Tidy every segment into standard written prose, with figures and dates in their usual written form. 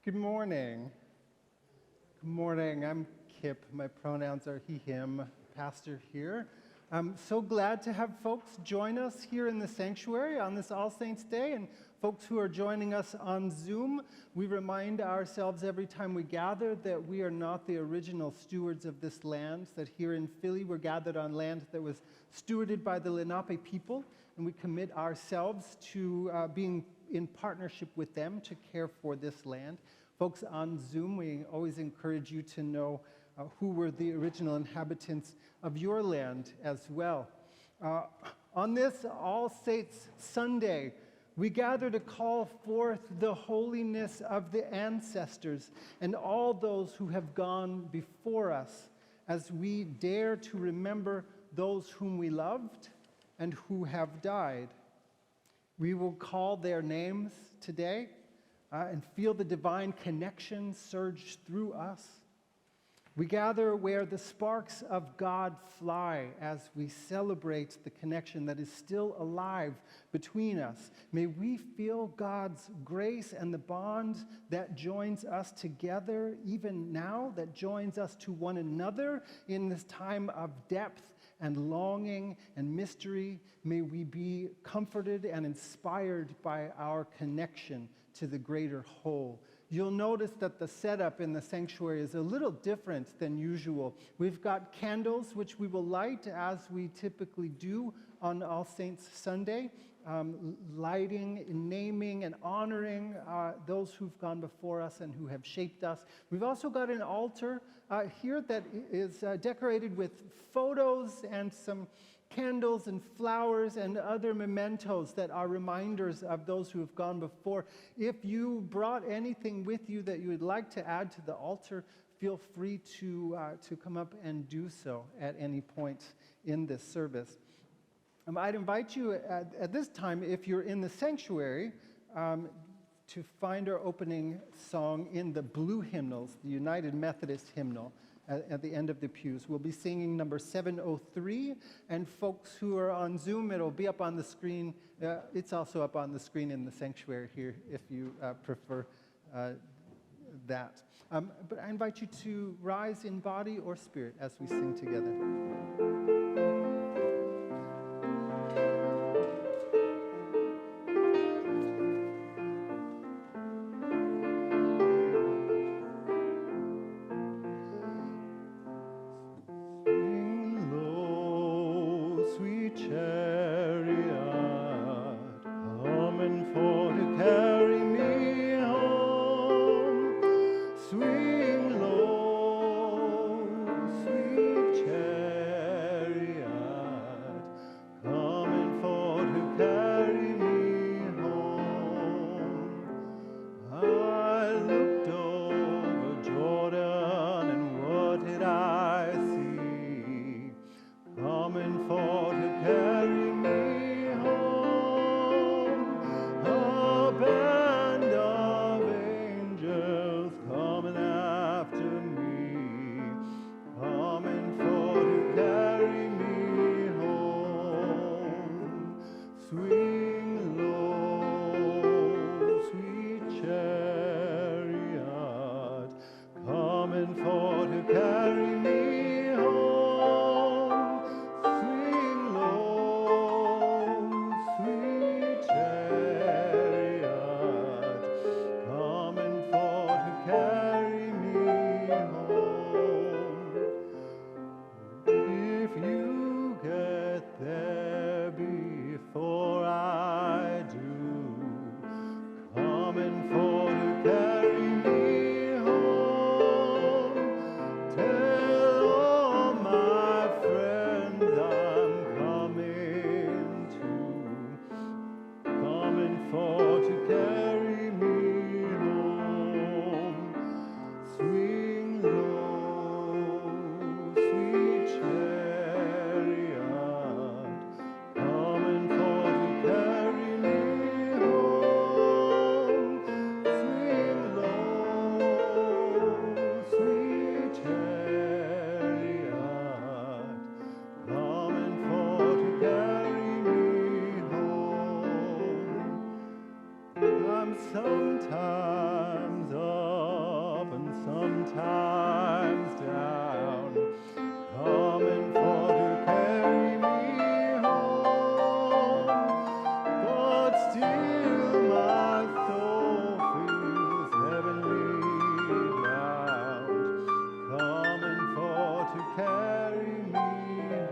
Good morning. Good morning. I'm Kip. My pronouns are he, him, pastor here. I'm so glad to have folks join us here in the sanctuary on this All Saints Day, and folks who are joining us on Zoom. We remind ourselves every time we gather that we are not the original stewards of this land, that here in Philly we're gathered on land that was stewarded by the Lenape people, and we commit ourselves to being in partnership with them to care for this land. Folks on Zoom, we always encourage you to know who were the original inhabitants of your land as well. On this All Saints Sunday, we gather to call forth the holiness of the ancestors and all those who have gone before us as we dare to remember those whom we loved and who have died. We will call their names today and feel the divine connection surge through us. We gather where the sparks of God fly as we celebrate the connection that is still alive between us. May we feel God's grace and the bond that joins us together even now, that joins us to one another in this time of depth and longing and mystery. May we be comforted and inspired by our connection to the greater whole. You'll notice that the setup in the sanctuary is a little different than usual. We've got candles, which we will light as we typically do on All Saints Sunday, lighting, naming, and honoring those who've gone before us and who have shaped us. We've also got an altar here that is decorated with photos and some candles and flowers and other mementos that are reminders of those who have gone before. If you brought anything with you that you would like to add to the altar, feel free to come up and do so at any point in this service. I'd invite you at this time, if you're in the sanctuary, to find our opening song in the blue hymnals, the United Methodist hymnal, at the end of the pews. We'll be singing number 703, and folks who are on Zoom, it'll be up on the screen. It's also up on the screen in the sanctuary here if you prefer that. But I invite you to rise in body or spirit as we sing together. Sometimes sometimes down, coming for to carry me home, but still my soul feels heavenly bound, coming for to carry me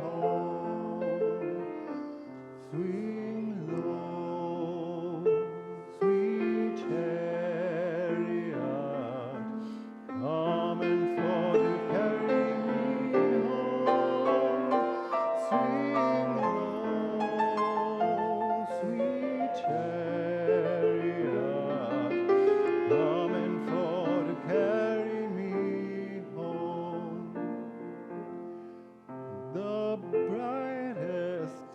home. Swing low, sweet chariot, coming for to carry me home. Swing low, sweet chariot, coming for to carry me home. The brightest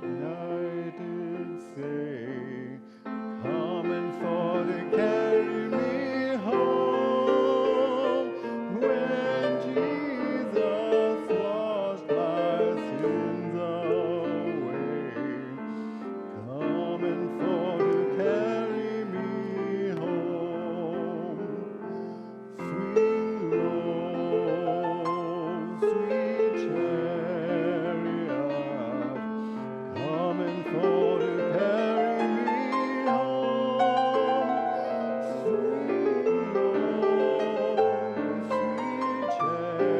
night did say, coming for to carry me home. When Jesus washed my sins away, coming for to carry me home. Swing low, sweet chariot, coming for to carry me home. Swing low, sweet chariot,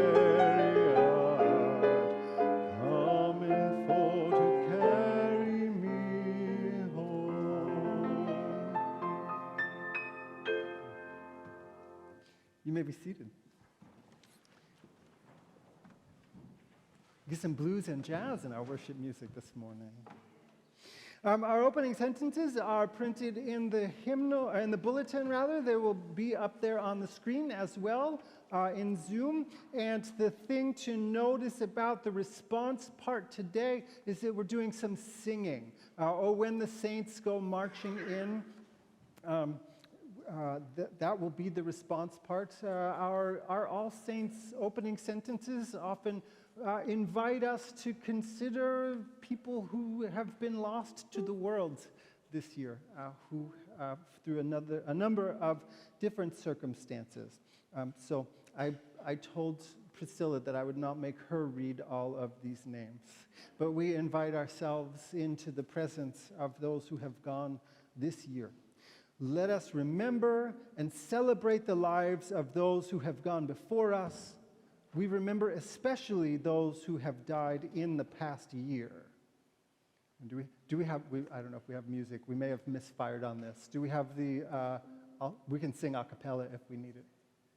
coming for to carry me home. You may be seated. Get some blues and jazz in our worship music this morning. Our opening sentences are printed in the hymnal, in the bulletin rather. They will be up there on the screen as well in Zoom. And the thing to notice about the response part today is that we're doing some singing. Or when the saints go marching in, that will be the response part. Our All Saints opening sentences often invite us to consider people who have been lost to the world this year, who through a number of different circumstances. So I told Priscilla that I would not make her read all of these names, but we invite ourselves into the presence of those who have gone this year. Let us remember and celebrate the lives of those who have gone before us. We remember especially those who have died in the past year. And do we have, I don't know if we have music. We may have misfired on this. Do we have the, we can sing a cappella if we need it.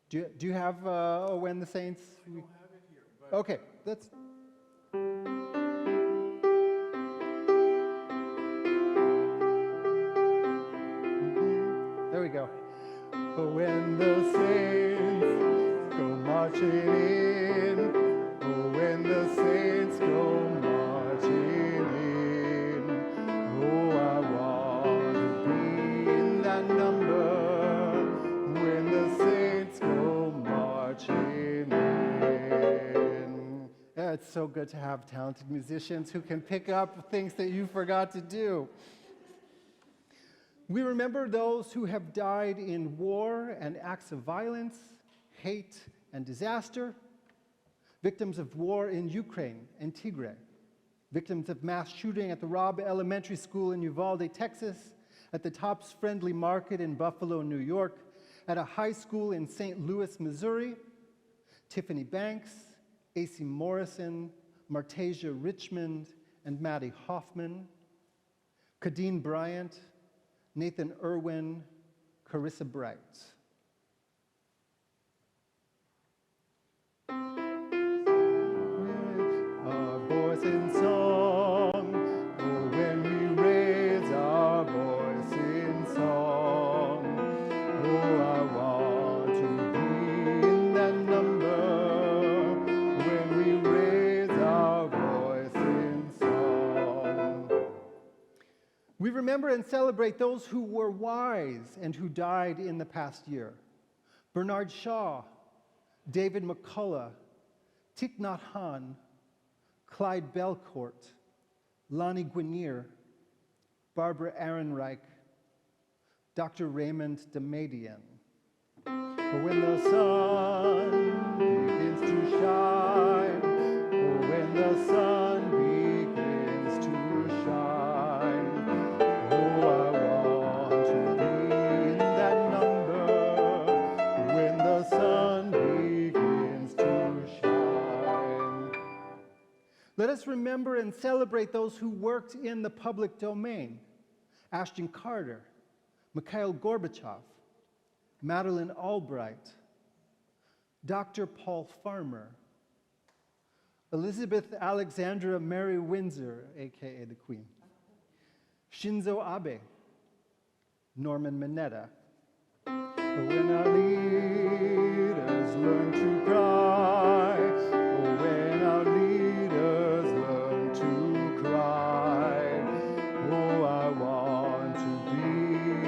Do you have Oh When the Saints? I don't have it here. But Okay, that's... There we go. Oh, when the saints go marching in, oh, when the saints go marching in, oh, I want to be in that number, when the saints go marching in. Yeah, it's so good to have talented musicians who can pick up things that you forgot to do. We remember those who have died in war and acts of violence, hate and disaster, victims of war in Ukraine and Tigray, victims of mass shooting at the Robb Elementary School in Uvalde, Texas, at the Tops Friendly Market in Buffalo, New York, at a high school in St. Louis, Missouri, Tiffany Banks, A.C. Morrison, Martasia Richmond, and Maddie Hoffman, Kadeen Bryant, Nathan Irwin, Carissa Bright. Our voice in song, oh, when we raise our voice in song, oh, I want to be in that number, when we raise our voice in song. We remember and celebrate those who were wise and who died in the past year. Bernard Shaw, David McCullough, Thich Nhat Hanh, Clyde Belcourt, Lonnie Guinier, Barbara Ehrenreich, Dr. Raymond Damadian. When the sun begins to shine, when the sun begins to shine, oh, I want to be in that number when the sun begins to shine. Let us remember and celebrate those who worked in the public domain. Ashton Carter, Mikhail Gorbachev, Madeleine Albright, Dr. Paul Farmer, Elizabeth Alexandra Mary Windsor, aka the Queen, Shinzo Abe, Norman Mineta. When our leaders learn to cry, when our leaders learn to cry, oh, I want to be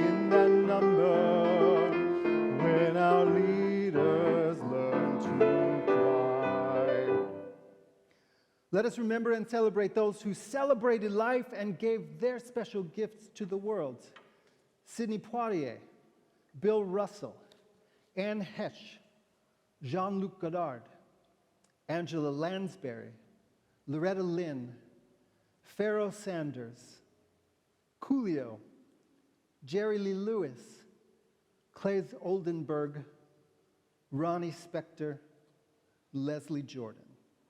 in that number. When our leaders learn to cry. Let us remember and celebrate those who celebrated life and gave their special gifts to the world. Sidney Poitier, Bill Russell, Anne Heche, Jean-Luc Godard, Angela Lansbury, Loretta Lynn, Pharoah Sanders, Coolio, Jerry Lee Lewis, Claes Oldenburg, Ronnie Spector, Leslie Jordan.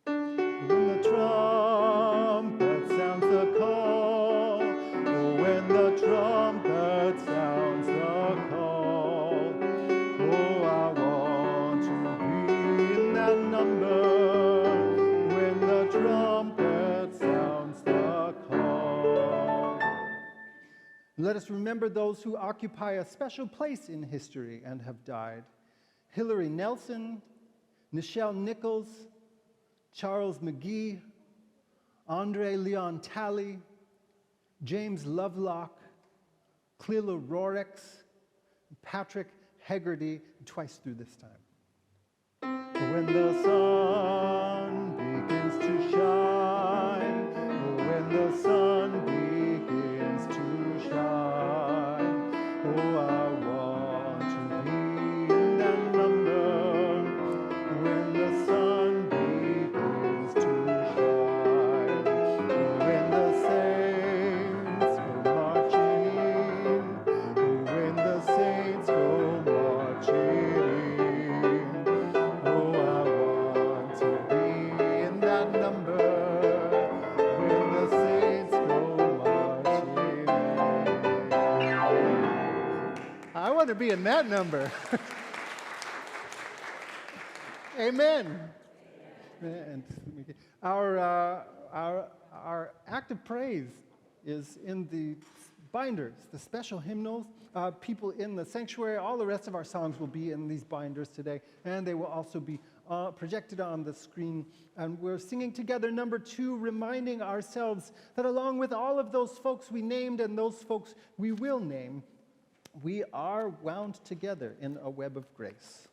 When the trumpet sounds the call, when the trumpet sounds the call, oh, I want to be in that number when the trumpet sounds the call. Let us remember those who occupy a special place in history and have died. Hillary Nelson, Nichelle Nichols, Charles McGee, Andre Leon Talley, James Lovelock, Clella Rorex, Patrick Hegarty, twice through this time. When the sun begins to shine, when the sun begins to shine, oh, I want to be in that number when the sun begins to shine, when the saints go marching in, when the saints go marching in, oh, I want to be in that number when the saints go marching in. I want to be in that number. Amen. And our act of praise is in the binders, the special hymnals. People in the sanctuary, all the rest of our songs will be in these binders today, and they will also be projected on the screen. And we're singing together number 2, reminding ourselves that along with all of those folks we named and those folks we will name, we are wound together in a web of grace.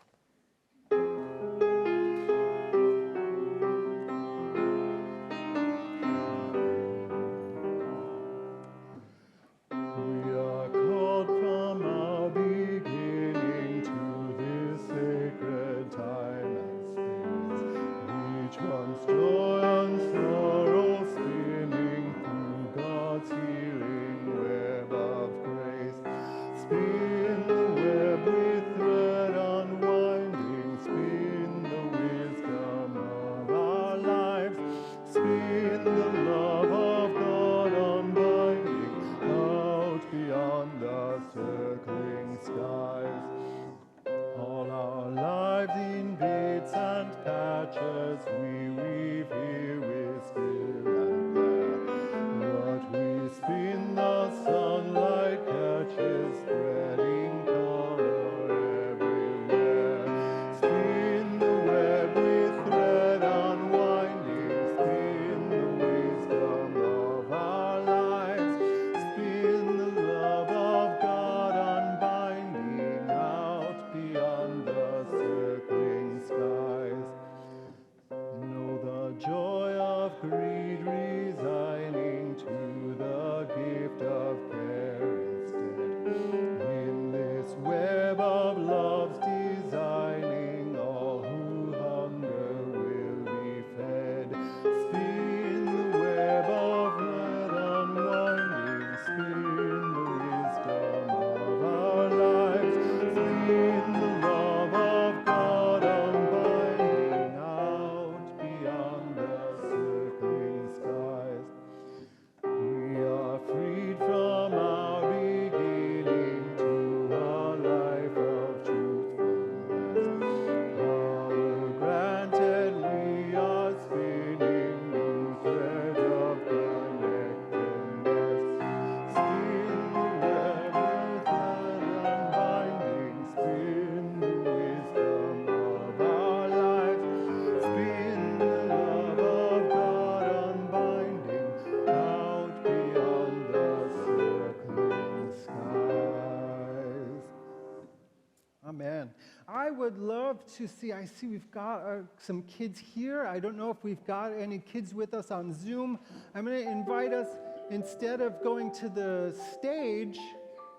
Amen. I would love to see, I see we've got some kids here. I don't know if we've got any kids with us on Zoom. I'm going to invite us, instead of going to the stage,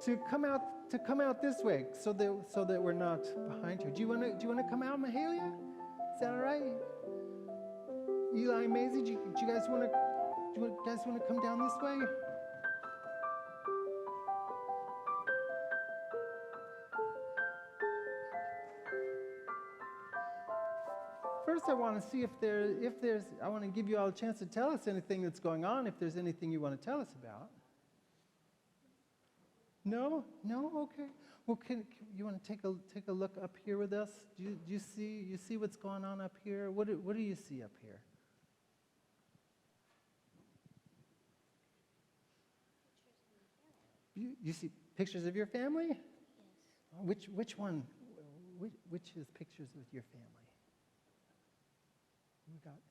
to come out this way so that we're not behind you. Do you want to come out, Mahalia? Is that all right? Eli and Maisie, do you guys want to come down this way? First, I want to see if there's, I want to give you all a chance to tell us anything that's going on, if there's anything you want to tell us about. No? Okay. Well, can you want to take a look up here with us? Do you see what's going on up here? What do you see up here? You see pictures of your family? Yes. Which one? Which is pictures with your family?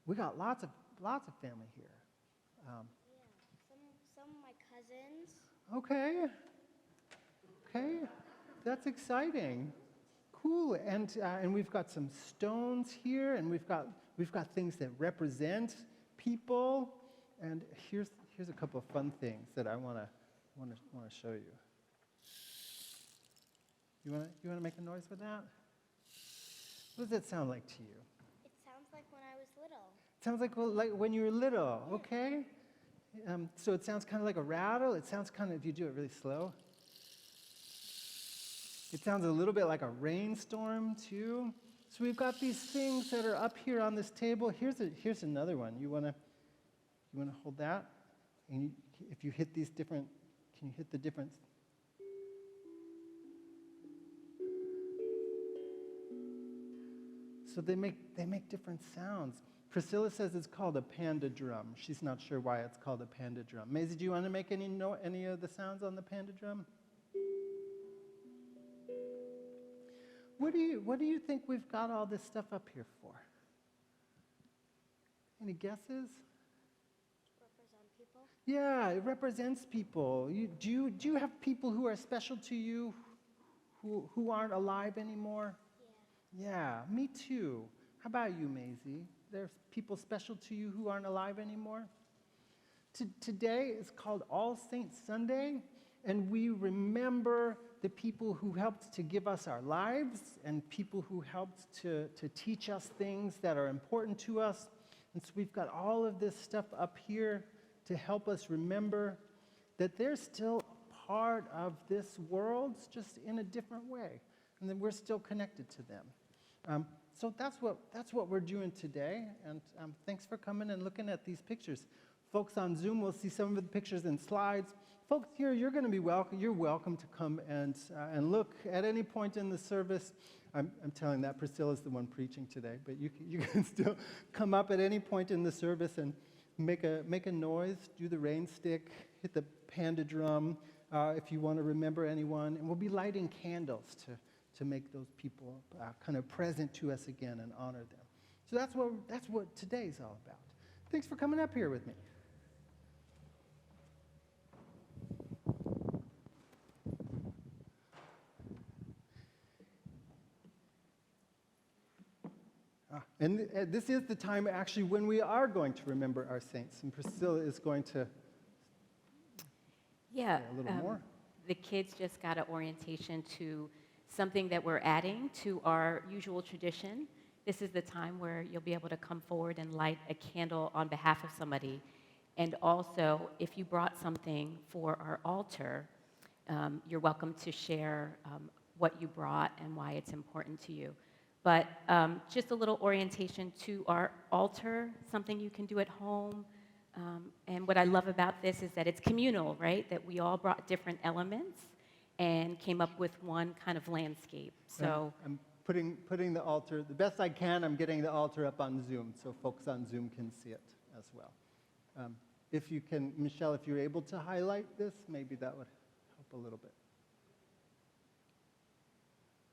We got lots of family here. Some of my cousins. Okay, that's exciting. Cool, and we've got some stones here, and we've got things that represent people. And here's a couple of fun things that I want to show you. You want to make a noise with that? What does that sound like to you? It sounds like when I was little. Sounds like when you were little, okay? So it sounds kind of like a rattle. It sounds kind of, if you do it really slow. It sounds a little bit like a rainstorm too. So we've got these things that are up here on this table. Here's another one. You wanna hold that? And if you hit these different, can you hit the different? So they make different sounds. Priscilla says it's called a panda drum. She's not sure why it's called a panda drum. Maisie, do you want to make any of the sounds on the panda drum? What do you think we've got all this stuff up here for? Any guesses? Represent people? Yeah, it represents people. Do you have people who are special to you who aren't alive anymore? Yeah, me too. How about you, Maisie? There's people special to you who aren't alive anymore? Today is called All Saints Sunday, and we remember the people who helped to give us our lives and people who helped to teach us things that are important to us. And so we've got all of this stuff up here to help us remember that they're still part of this world, just in a different way, and that we're still connected to them. So that's what we're doing today, and thanks for coming and looking at these pictures. Folks on Zoom will see some of the pictures and slides. Folks here, you're going to be welcome. You're welcome to come and look at any point in the service. I'm telling that Priscilla's the one preaching today, but you can still come up at any point in the service and make a noise, do the rain stick, hit the panda drum if you want to remember anyone, and we'll be lighting candles to make those people kind of present to us again and honor them. So that's what today's all about. Thanks for coming up here with me. And this is the time actually when we are going to remember our saints, and Priscilla is going to say a little more. The kids just got an orientation to something that we're adding to our usual tradition. This is the time where you'll be able to come forward and light a candle on behalf of somebody. And also, if you brought something for our altar, you're welcome to share what you brought and why it's important to you. But just a little orientation to our altar, something you can do at home. And what I love about this is that it's communal, right? That we all brought different elements and came up with one kind of landscape. So I'm putting the altar, the best I can, I'm getting the altar up on Zoom so folks on Zoom can see it as well. If you can, Michelle, if you're able to highlight this, maybe that would help a little bit.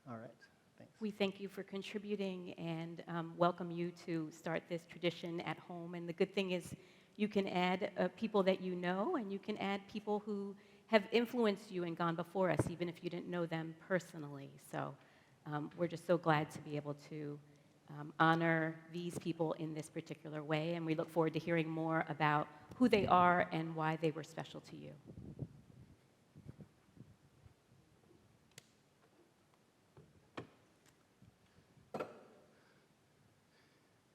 All right. Thanks. we thank you for contributing and welcome you to start this tradition at home. And the good thing is you can add people that you know, and you can add people who have influenced you and gone before us, even if you didn't know them personally. So We're just so glad to be able to honor these people in this particular way, and we look forward to hearing more about who they are and why they were special to you.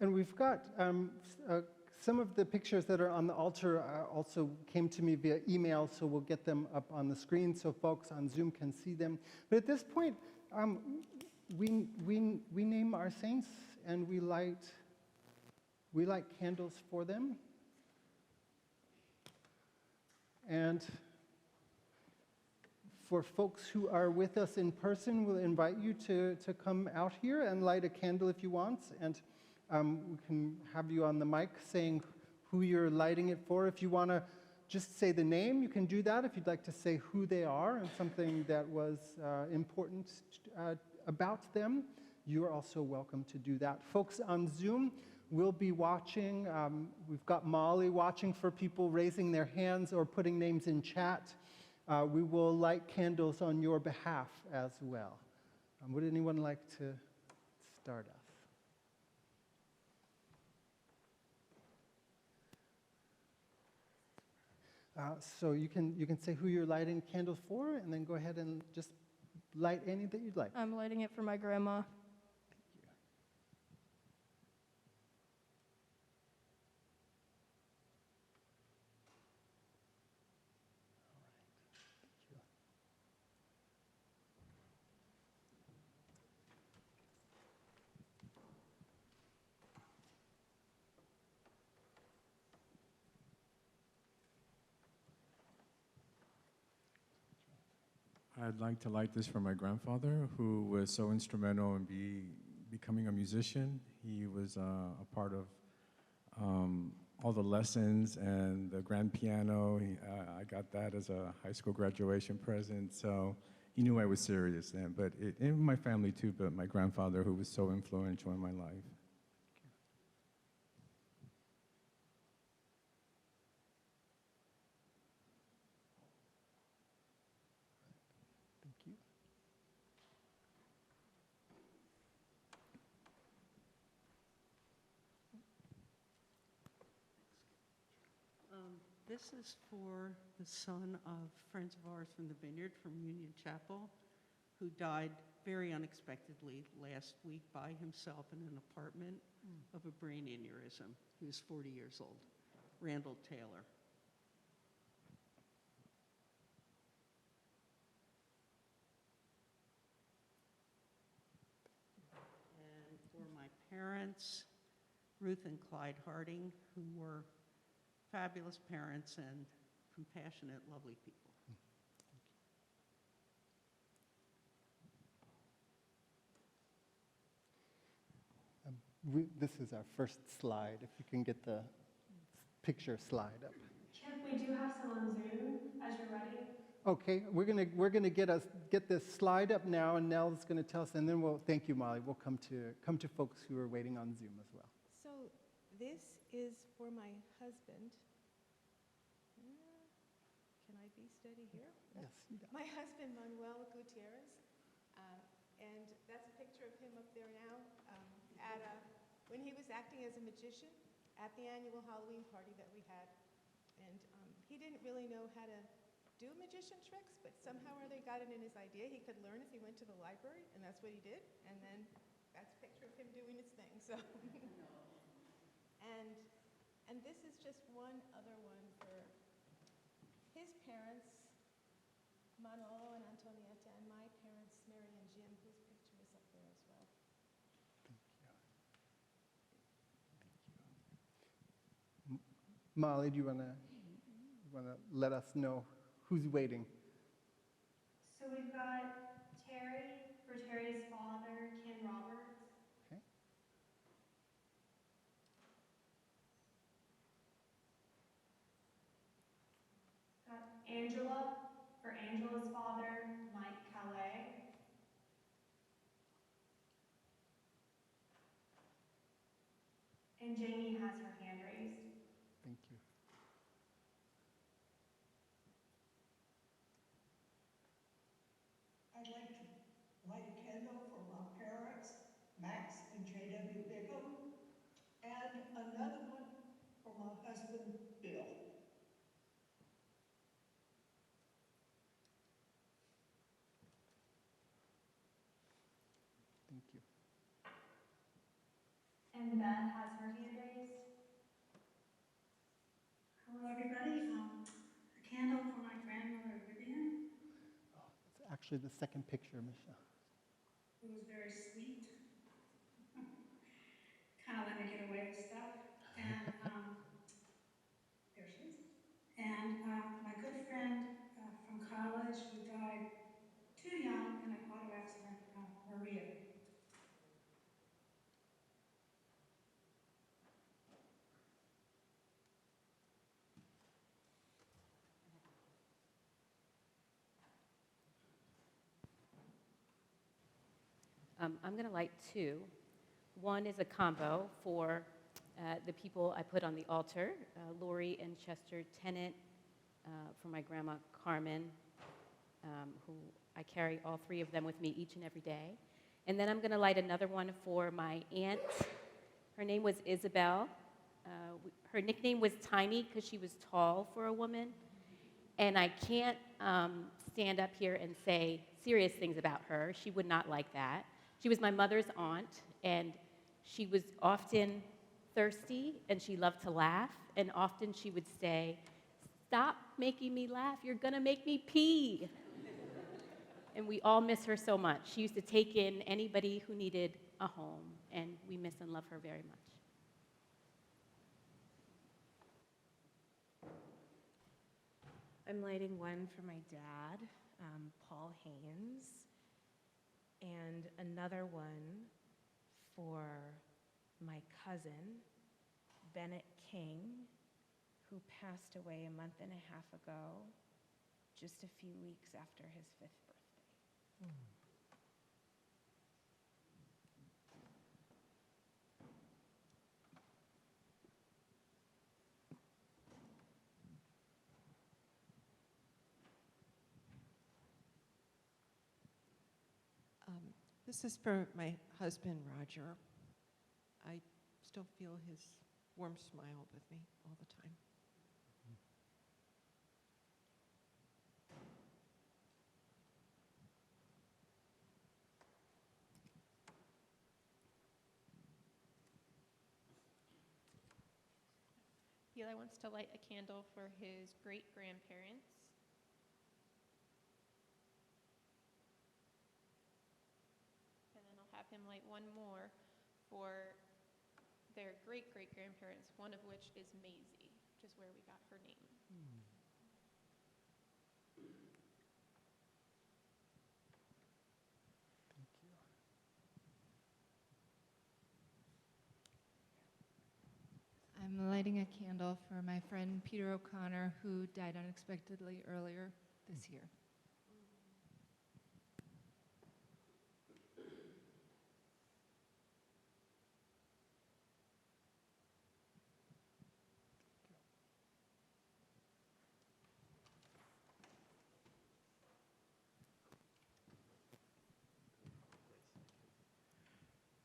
And we've got some of the pictures that are on the altar also came to me via email, so we'll get them up on the screen so folks on Zoom can see them. But at this point, we name our saints and we light candles for them. And for folks who are with us in person, we'll invite you to come out here and light a candle if you want. And we can have you on the mic saying who you're lighting it for. If you want to just say the name, you can do that. If you'd like to say who they are and something that was important about them, you are also welcome to do that. Folks on Zoom will be watching. We've got Molly watching for people raising their hands or putting names in chat. We will light candles on your behalf as well. Would anyone like to start us? So you can say who you're lighting candles for, and then go ahead and just light any that you'd like. I'm lighting it for my grandma. I'd like to light this for my grandfather, who was so instrumental in becoming a musician. He was a part of all the lessons and the grand piano. I got that as a high school graduation present, so he knew I was serious then. But in my family too, but my grandfather, who was so influential in my life. Thank you. This is for the son of friends of ours from the Vineyard, from Union Chapel, who died very unexpectedly last week by himself in an apartment of a brain aneurysm. He was 40 years old. Randall Taylor. And for my parents, Ruth and Clyde Harding, who were fabulous parents and compassionate, lovely people. This is our first slide. If you can get the picture slide up. Kip, we do have some on Zoom as you're ready. Okay, we're gonna get this slide up now, and Nell's gonna tell us, and then we'll thank you, Molly. We'll come to folks who are waiting on Zoom as well. So this is for my husband. Can I be steady here? Yes, you got it. My husband, Manuel Gutierrez. And that's a picture of him up there now when he was acting as a magician at the annual Halloween party that we had. And he didn't really know how to do magician tricks, but somehow or they got it in his idea. He could learn if he went to the library, and that's what he did. And then that's a picture of him doing his thing. So, and this is just one other one for his parents, Manolo and Antonietta, and my parents, Mary and Jim, whose picture is up there as well. Molly, do you wanna let us know who's waiting? So we've got Terry for Terry's father, Ken Roberts. Okay. Got Angela for Angela's father, Mike Calais. And Jamie has her hand raised. Thank you. I'd like to light a candle for Mom you. And Beth has her hand raised. Hello, everybody. A candle for my grandmother, Vivian, It's actually the second picture, Michelle. who was very sweet, kind of let me get away with stuff. And there she is. And my good friend from college who died too young in an auto accident, Maria. I'm going to light two. One is a combo for the people I put on the altar, Lori and Chester Tennant, for my grandma Carmen, who I carry all three of them with me each and every day. And then I'm going to light another one for my aunt. Her name was Isabel. Her nickname was Tiny because she was tall for a woman. And I can't stand up here and say serious things about her. She would not like that. She was my mother's aunt, and she was often thirsty, and she loved to laugh. And often she would say, "Stop making me laugh. You're going to make me pee." And we all miss her so much. She used to take in anybody who needed a home, and we miss and love her very much. I'm lighting one for my dad, Paul Haynes, and another one for my cousin, Bennett King, who passed away a month and a half ago, just a few weeks after his 5th birthday. This is for my husband, Roger. I still feel his warm smile with me all the time. Eli wants to light a candle for his great-grandparents. And then I'll have him light one more for their great-great-grandparents, one of which is Maisie, which is where we got her name. Thank you. I'm lighting a candle for my friend Peter O'Connor, who died unexpectedly earlier this year.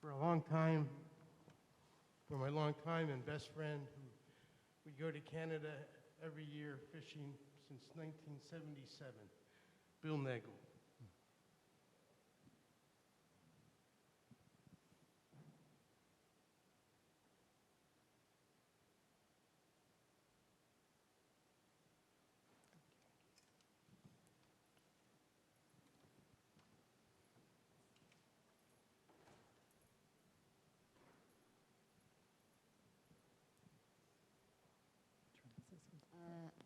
For a long time, for my long time and best friend, who we go to Canada every year fishing since 1977, Bill Nagel.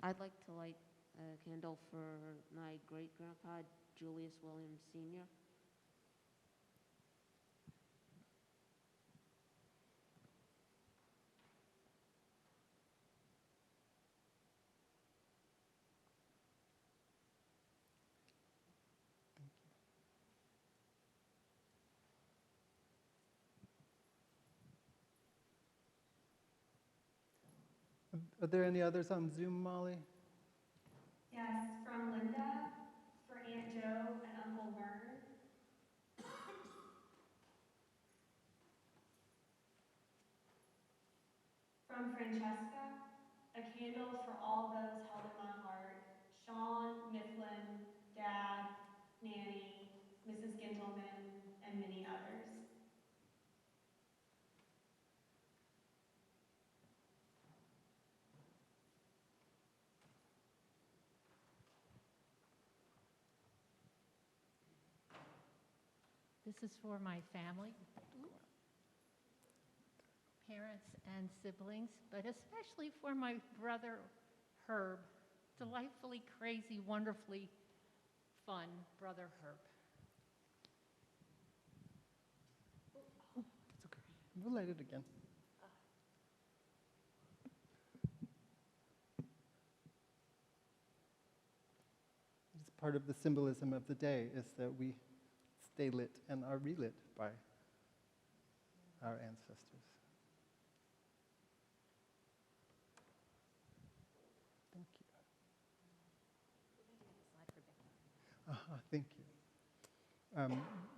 I'd like to light a candle for my great-grandpa, Julius Williams Sr. Are there any others on Zoom, Molly? Yes, from Linda, for Aunt Jo and Uncle Vern. From Francesca, a candle for all those held in my heart. Sean, Mifflin, Dad, Nanny, Mrs. Gintelman, and many others. This is for my family, parents and siblings, but especially for my brother Herb. Delightfully crazy, wonderfully fun brother Herb. It's okay. We'll light it again. It's part of the symbolism of the day is that we stay lit and are relit by our ancestors. Thank you. Thank you.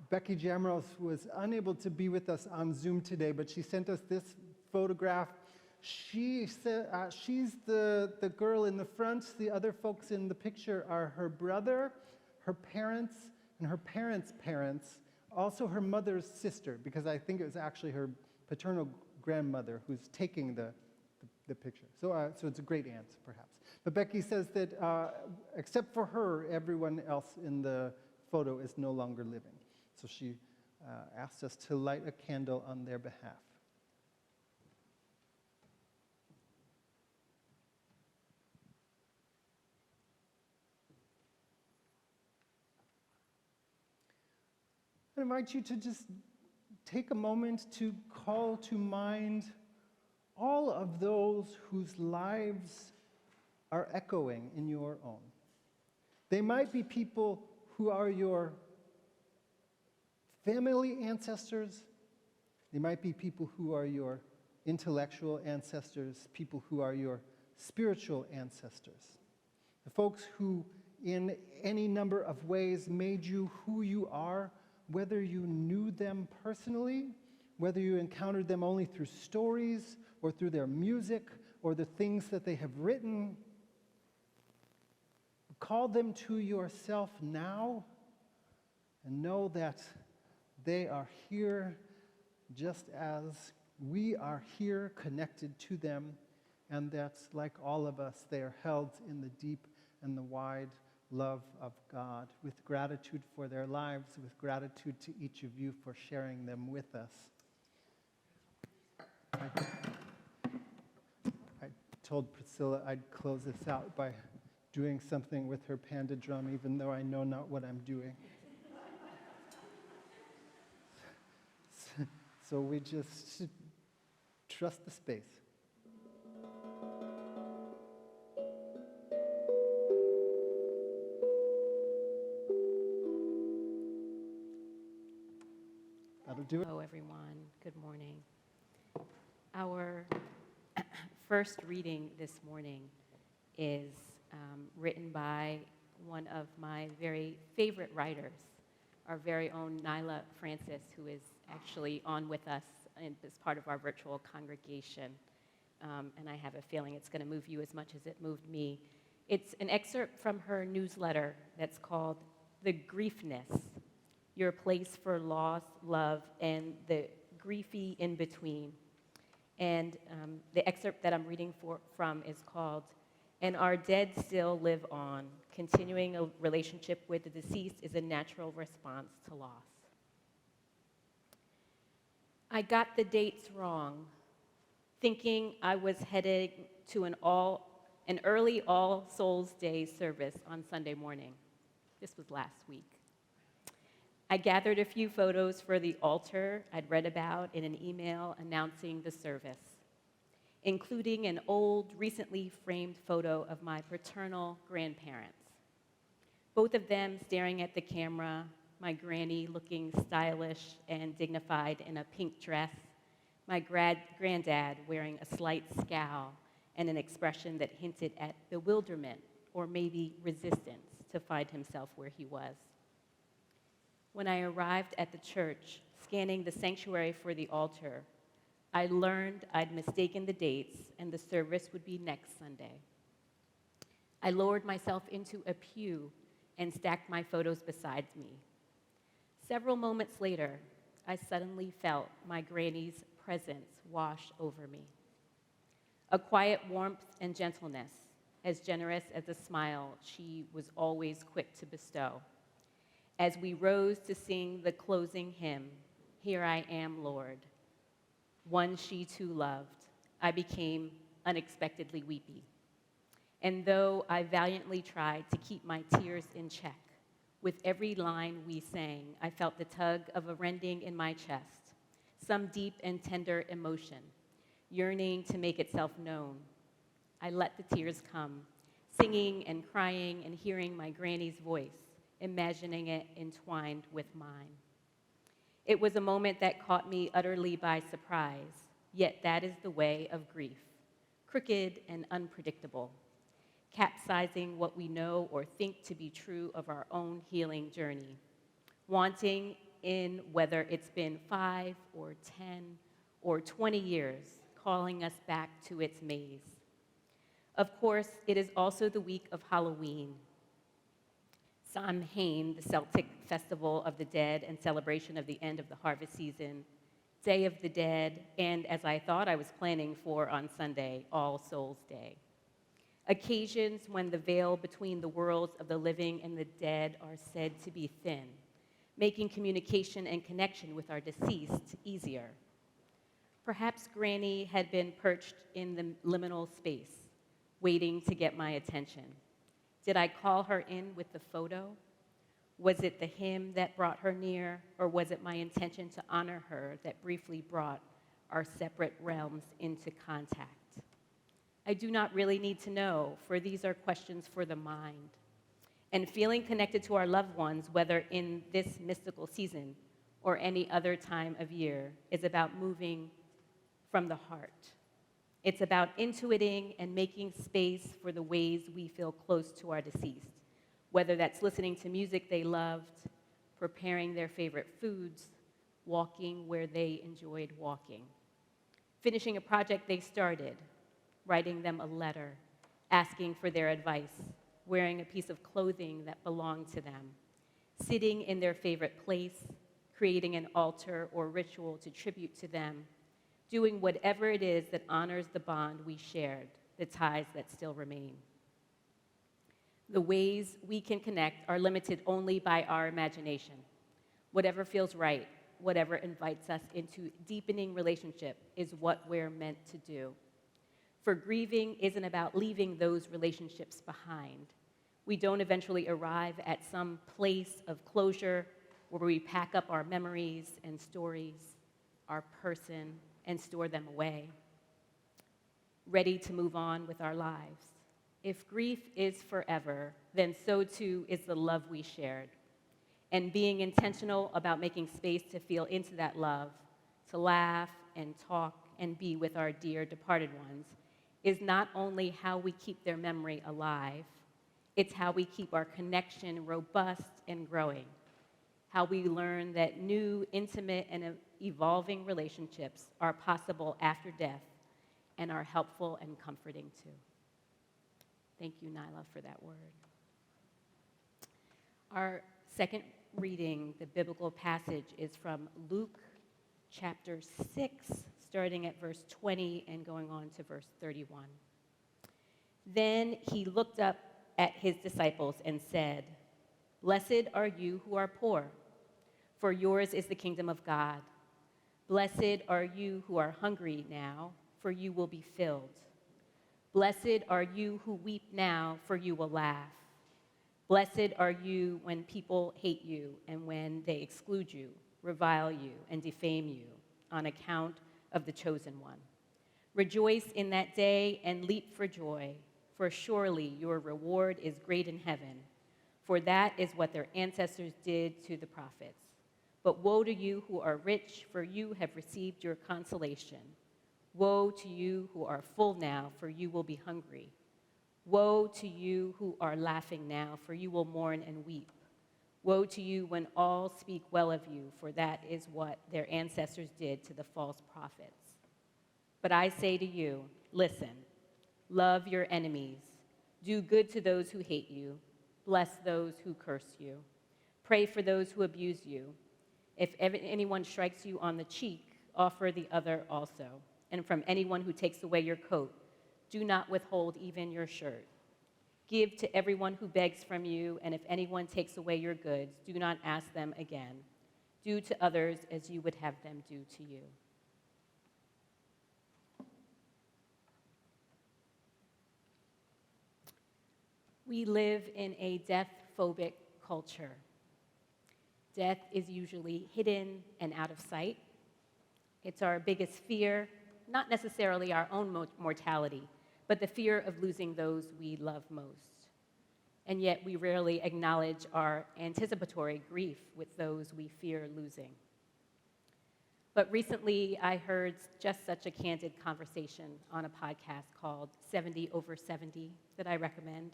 Becky Jamros was unable to be with us on Zoom today, but she sent us this photograph. She said she's the girl in the front. The other folks in the picture are her brother, her parents, and her parents' parents, also her mother's sister, because I think it was actually her paternal grandmother who's taking the picture. So it's a great aunt, perhaps. But Becky says that except for her, everyone else in the photo is no longer living. So she asked us to light a candle on their behalf. I invite you to just take a moment to call to mind all of those whose lives are echoing in your own. They might be people who are your family ancestors. They might be people who are your intellectual ancestors, people who are your spiritual ancestors. The folks who, in any number of ways, made you who you are, whether you knew them personally, whether you encountered them only through stories or through their music or the things that they have written. Call them to yourself now and know that they are here just as we are here connected to them, and that, like all of us, they are held in the deep and the wide love of God, with gratitude for their lives, with gratitude to each of you for sharing them with us. I told Priscilla I'd close this out by doing something with her panda drum, even though I know not what I'm doing. So we just trust the space. That'll do it. Hello, everyone. Good morning. Our first reading this morning is written by one of my very favorite writers, our very own Nyla Francis, who is actually on with us as part of our virtual congregation. And I have a feeling it's going to move you as much as it moved me. It's an excerpt from her newsletter that's called The Griefness, Your Place for Loss, Love, and the Griefy in Between. And the excerpt that I'm reading from is called, And Our Dead Still Live On. Continuing a relationship with the deceased is a natural response to loss. I got the dates wrong, thinking I was headed to an early All Souls Day service on Sunday morning. This was last week. I gathered a few photos for the altar I'd read about in an email announcing the service, including an old, recently framed photo of my paternal grandparents. Both of them staring at the camera, my granny looking stylish and dignified in a pink dress, my granddad wearing a slight scowl and an expression that hinted at bewilderment or maybe resistance to find himself where he was. When I arrived at the church, scanning the sanctuary for the altar, I learned I'd mistaken the dates and the service would be next Sunday. I lowered myself into a pew and stacked my photos beside me. Several moments later, I suddenly felt my granny's presence wash over me. A quiet warmth and gentleness, as generous as a smile she was always quick to bestow. as we rose to sing the closing hymn, Here I Am, Lord. One she too loved, I became unexpectedly weepy. And though I valiantly tried to keep my tears in check, with every line we sang, I felt the tug of a rending in my chest, some deep and tender emotion, yearning to make itself known. I let the tears come, singing and crying and hearing my granny's voice, imagining it entwined with mine. It was a moment that caught me utterly by surprise, yet that is the way of grief, crooked and unpredictable, capsizing what we know or think to be true of our own healing journey, wanting in whether it's been 5 or 10 or 20 years, calling us back to its maze. Of course, it is also the week of Halloween, Samhain, the Celtic festival of the dead and celebration of the end of the harvest season, Day of the Dead, and as I thought I was planning for on Sunday, All Souls Day. Occasions when the veil between the worlds of the living and the dead are said to be thin, making communication and connection with our deceased easier. Perhaps Granny had been perched in the liminal space, waiting to get my attention. Did I call her in with the photo? Was it the hymn that brought her near, or was it my intention to honor her that briefly brought our separate realms into contact? I do not really need to know, for these are questions for the mind. And feeling connected to our loved ones, whether in this mystical season or any other time of year, is about moving from the heart. It's about intuiting and making space for the ways we feel close to our deceased, whether that's listening to music they loved, preparing their favorite foods, walking where they enjoyed walking, finishing a project they started, writing them a letter, asking for their advice, wearing a piece of clothing that belonged to them, sitting in their favorite place, creating an altar or ritual to tribute to them, doing whatever it is that honors the bond we shared, the ties that still remain. The ways we can connect are limited only by our imagination. Whatever feels right, whatever invites us into deepening relationship is what we're meant to do. For grieving isn't about leaving those relationships behind. We don't eventually arrive at some place of closure where we pack up our memories and stories, our person, and store them away, ready to move on with our lives. If grief is forever, then so too is the love we shared. And being intentional about making space to feel into that love, to laugh and talk and be with our dear departed ones, is not only how we keep their memory alive, it's how we keep our connection robust and growing, how we learn that new, intimate, and evolving relationships are possible after death and are helpful and comforting too. Thank you, Nyla, for that word. Our second reading, the biblical passage, is from Luke chapter 6, starting at verse 20 and going on to verse 31. Then he looked up at his disciples and said, "Blessed are you who are poor, for yours is the kingdom of God. Blessed are you who are hungry now, for you will be filled. Blessed are you who weep now, for you will laugh. Blessed are you when people hate you and when they exclude you, revile you, and defame you on account of the chosen one. Rejoice in that day and leap for joy, for surely your reward is great in heaven, for that is what their ancestors did to the prophets. But woe to you who are rich, for you have received your consolation. Woe to you who are full now, for you will be hungry. Woe to you who are laughing now, for you will mourn and weep. Woe to you when all speak well of you, for that is what their ancestors did to the false prophets. But I say to you, listen, love your enemies, do good to those who hate you, bless those who curse you, pray for those who abuse you. If anyone strikes you on the cheek, offer the other also. And from anyone who takes away your coat, do not withhold even your shirt. Give to everyone who begs from you, and if anyone takes away your goods, do not ask them again. Do to others as you would have them do to you. We live in a death-phobic culture. Death is usually hidden and out of sight. It's our biggest fear, not necessarily our own mortality, but the fear of losing those we love most. And yet we rarely acknowledge our anticipatory grief with those we fear losing. But recently I heard just such a candid conversation on a podcast called 70 Over 70 that I recommend.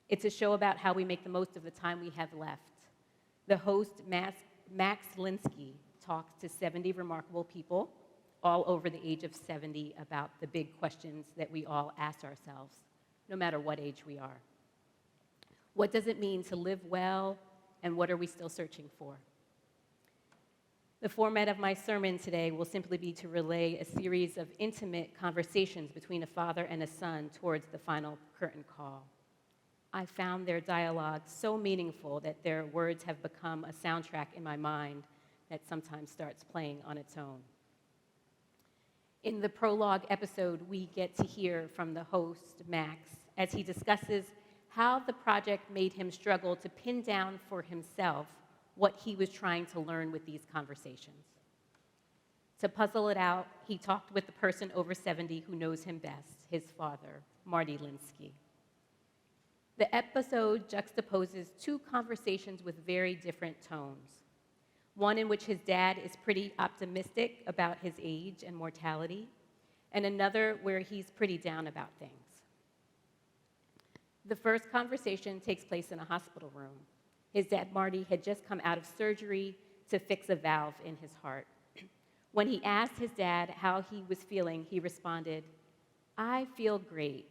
It's a show about how we make the most of the time we have left. The host, Max Linsky, talks to 70 remarkable people all over the age of 70 about the big questions that we all ask ourselves, no matter what age we are. What does it mean to live well, and what are we still searching for? The format of my sermon today will simply be to relay a series of intimate conversations between a father and a son towards the final curtain call. I found their dialogue so meaningful that their words have become a soundtrack in my mind that sometimes starts playing on its own. In the prologue episode, we get to hear from the host, Max, as he discusses how the project made him struggle to pin down for himself what he was trying to learn with these conversations. To puzzle it out, he talked with the person over 70 who knows him best, his father, Marty Linsky. The episode juxtaposes two conversations with very different tones. One in which his dad is pretty optimistic about his age and mortality, and another where he's pretty down about things. The first conversation takes place in a hospital room. His dad, Marty, had just come out of surgery to fix a valve in his heart. When he asked his dad how he was feeling, he responded, "I feel great.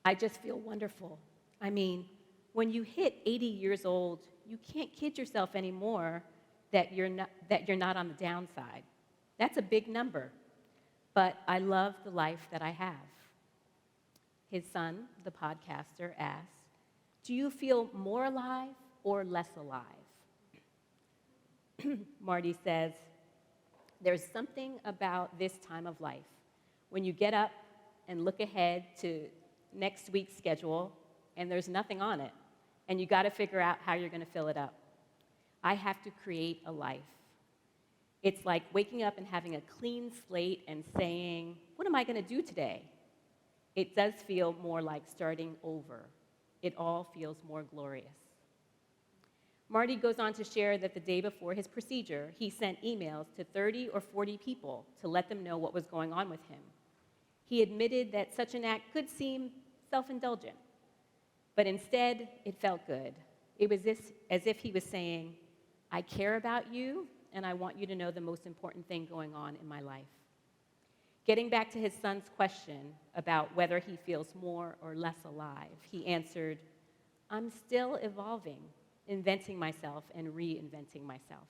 I just feel wonderful. I mean, when you hit 80 years old, you can't kid yourself anymore that you're not on the downside. That's a big number, but I love the life that I have." His son, the podcaster, asks, "Do you feel more alive or less alive?" Marty says, "There's something about this time of life when you get up and look ahead to next week's schedule and there's nothing on it, and you got to figure out how you're going to fill it up. I have to create a life. It's like waking up and having a clean slate and saying, what am I going to do today? It does feel more like starting over. It all feels more glorious." Marty goes on to share that the day before his procedure, he sent emails to 30 or 40 people to let them know what was going on with him. He admitted that such an act could seem self-indulgent, but instead, it felt good. It was as if he was saying, "I care about you, and I want you to know the most important thing going on in my life." Getting back to his son's question about whether he feels more or less alive, he answered, "I'm still evolving, inventing myself and reinventing myself."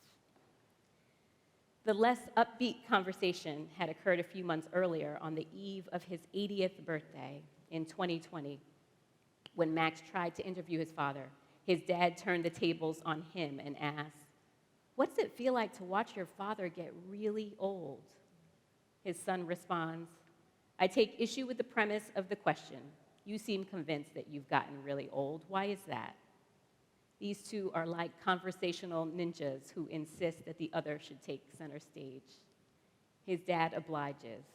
The less upbeat conversation had occurred a few months earlier on the eve of his 80th birthday in 2020, when Max tried to interview his father. His dad turned the tables on him and asked, "What's it feel like to watch your father get really old?" His son responds, "I take issue with the premise of the question. You seem convinced that you've gotten really old. Why is that?" These two are like conversational ninjas who insist that the other should take center stage. His dad obliges.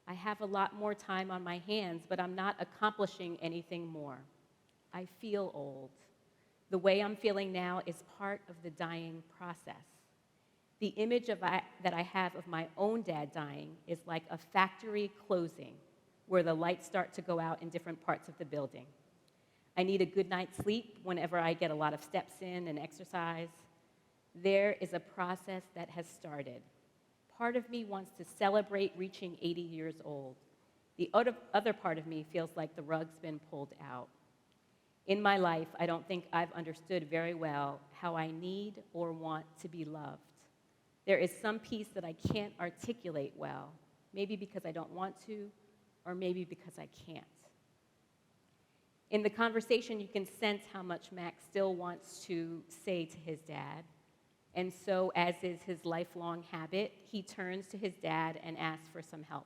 "I have a lot more time on my hands, but I'm not accomplishing anything more. I feel old. The way I'm feeling now is part of the dying process. The image that I have of my own dad dying is like a factory closing where the lights start to go out in different parts of the building. I need a good night's sleep whenever I get a lot of steps in and exercise. There is a process that has started. Part of me wants to celebrate reaching 80 years old. The other part of me feels like the rug's been pulled out. In my life, I don't think I've understood very well how I need or want to be loved. There is some piece that I can't articulate well, maybe because I don't want to, or maybe because I can't." In the conversation, you can sense how much Max still wants to say to his dad. And so, as is his lifelong habit, he turns to his dad and asks for some help.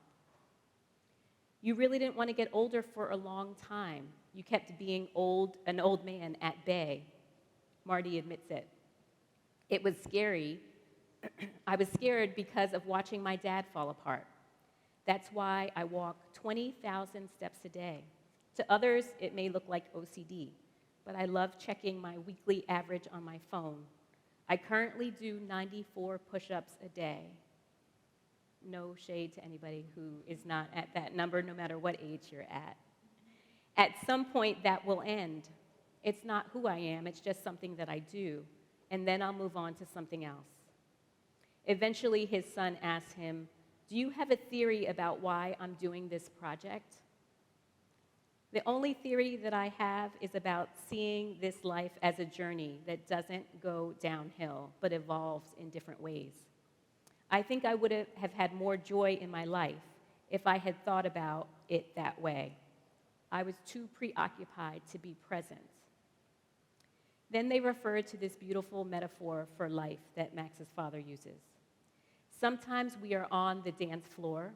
You really didn't want to get older for a long time. You kept being an old man at bay. Marty admits it. It was scary. I was scared because of watching my dad fall apart. That's why I walk 20,000 steps a day. To others, it may look like OCD, but I love checking my weekly average on my phone. I currently do 94 push-ups a day. No shade to anybody who is not at that number, no matter what age you're at. At some point, that will end. It's not who I am, it's just something that I do, and then I'll move on to something else. Eventually, his son asks him, "Do you have a theory about why I'm doing this project?" The only theory that I have is about seeing this life as a journey that doesn't go downhill, but evolves in different ways. I think I would have had more joy in my life if I had thought about it that way. I was too preoccupied to be present. Then they refer to this beautiful metaphor for life that Max's father uses. Sometimes we are on the dance floor,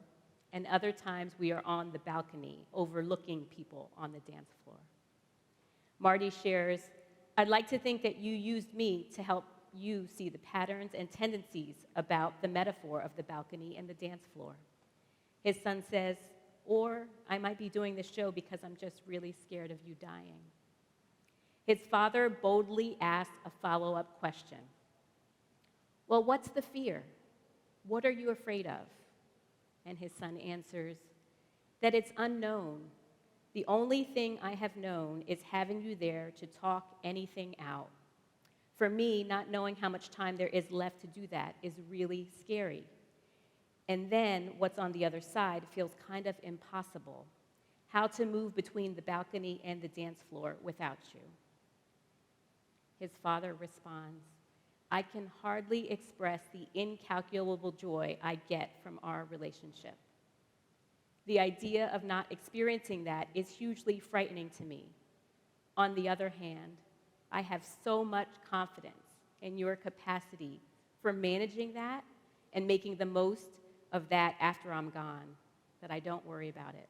and other times we are on the balcony, overlooking people on the dance floor. Marty shares, "I'd like to think that you used me to help you see the patterns and tendencies about the metaphor of the balcony and the dance floor." His son says, "Or I might be doing this show because I'm just really scared of you dying." His father boldly asks a follow-up question. "Well, what's the fear? What are you afraid of?" And his son answers, "That it's unknown. The only thing I have known is having you there to talk anything out. For me, not knowing how much time there is left to do that is really scary. And then what's on the other side feels kind of impossible. How to move between the balcony and the dance floor without you." His father responds, "I can hardly express the incalculable joy I get from our relationship. The idea of not experiencing that is hugely frightening to me. On the other hand, I have so much confidence in your capacity for managing that and making the most of that after I'm gone that I don't worry about it.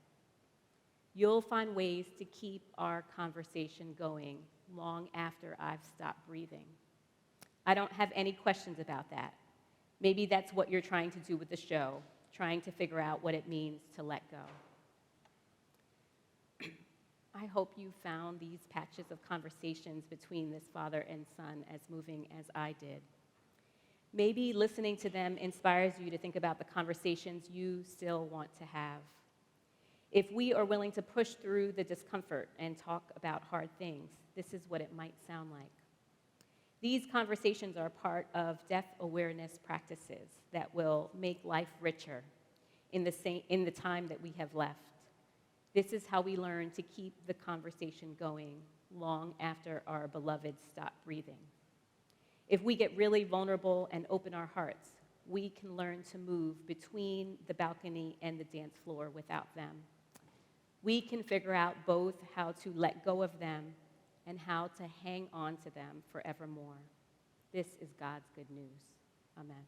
You'll find ways to keep our conversation going long after I've stopped breathing. I don't have any questions about that. Maybe that's what you're trying to do with the show, trying to figure out what it means to let go." I hope you found these patches of conversations between this father and son as moving as I did. Maybe listening to them inspires you to think about the conversations you still want to have. If we are willing to push through the discomfort and talk about hard things, this is what it might sound like. These conversations are part of death awareness practices that will make life richer in the time that we have left. This is how we learn to keep the conversation going long after our beloveds stop breathing. If we get really vulnerable and open our hearts, we can learn to move between the balcony and the dance floor without them. We can figure out both how to let go of them and how to hang on to them forevermore. This is God's good news. Amen.